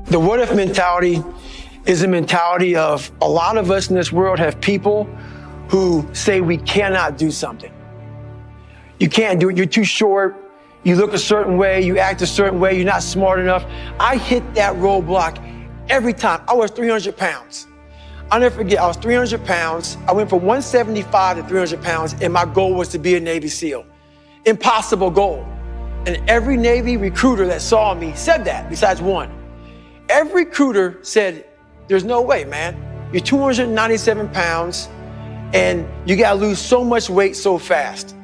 The what if mentality is a mentality of a lot of us in this world have people who say we cannot do something. You can't do it, you're too short, you look a certain way, you act a certain way, you're not smart enough. I hit that roadblock every time. I was 300 pounds. I'll never forget, I was 300 pounds. I went from 175 to 300 pounds, and my goal was to be a Navy SEAL. Impossible goal. And every Navy recruiter that saw me said that, besides one. Every recruiter said, there's no way, man. You're 297 pounds, and you gotta lose so much weight so fast.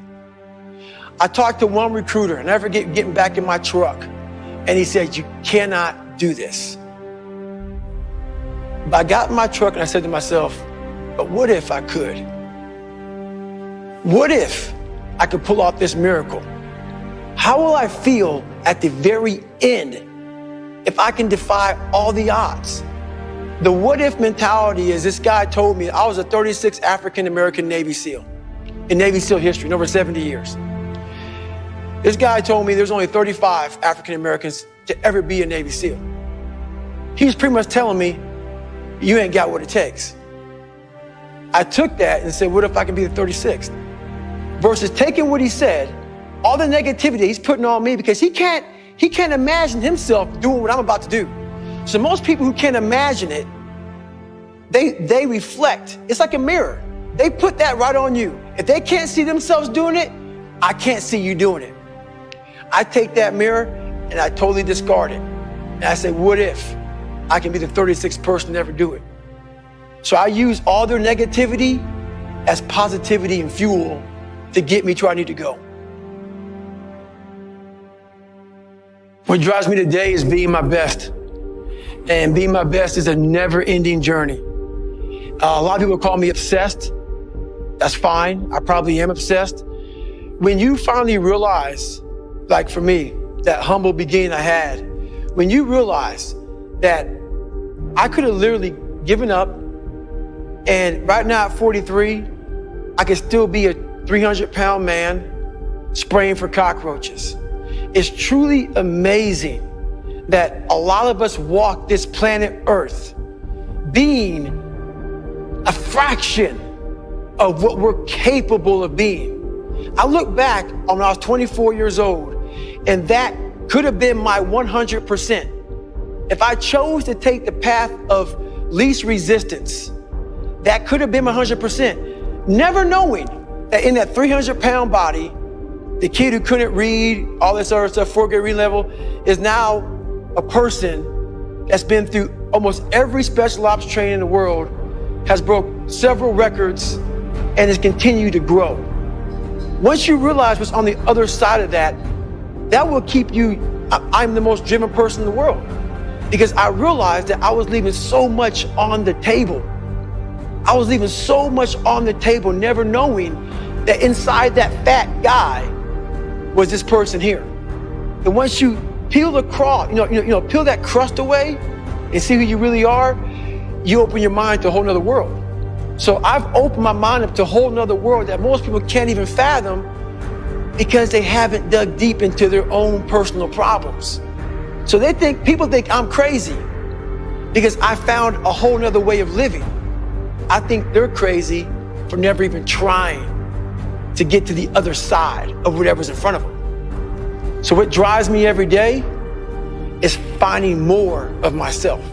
I talked to one recruiter, and I never forget getting back in my truck, and he said, you cannot do this. But I got in my truck and I said to myself, but what if I could? What if I could pull off this miracle? How will I feel at the very end if I can defy all the odds? The what if mentality is, this guy told me I was a 36th African-American Navy SEAL in Navy SEAL history in over 70 years. This guy told me there's only 35 African-Americans to ever be a Navy SEAL. He was pretty much telling me, you ain't got what it takes. I took that and said, what if I can be the 36th? Versus taking what he said, all the negativity he's putting on me, because he can't imagine himself doing what I'm about to do. So most people who can't imagine it, they reflect. It's like a mirror. They put that right on you. If they can't see themselves doing it, I can't see you doing it. I take that mirror and I totally discard it. And I say, what if I can be the 36th person to ever do it? So I use all their negativity as positivity and fuel to get me to where I need to go. What drives me today is being my best. And being my best is a never-ending journey. A lot of people call me obsessed. That's fine. I probably am obsessed. When you finally realize, like for me, that humble beginning I had, when you realize that I could have literally given up, and right now at 43, I could still be a 300-pound man spraying for cockroaches. It's truly amazing that a lot of us walk this planet Earth being a fraction of what we're capable of being. I look back on when I was 24 years old, and that could have been my 100%. If I chose to take the path of least resistance, that could have been my 100%. Never knowing that in that 300-pound body, the kid who couldn't read, all this other stuff, 4th grade reading level, is now a person that's been through almost every special ops training in the world, has broke several records, and has continued to grow. Once you realize what's on the other side of that, that will keep you, I'm the most driven person in the world, because I realized that I was leaving so much on the table. I was leaving so much on the table, never knowing that inside that fat guy was this person here. And once you peel the crust, peel that crust away and see who you really are, you open your mind to a whole nother world. So I've opened my mind up to a whole nother world that most people can't even fathom because they haven't dug deep into their own personal problems. So people think I'm crazy because I found a whole nother way of living. I think they're crazy for never even trying to get to the other side of whatever's in front of them. So what drives me every day is finding more of myself.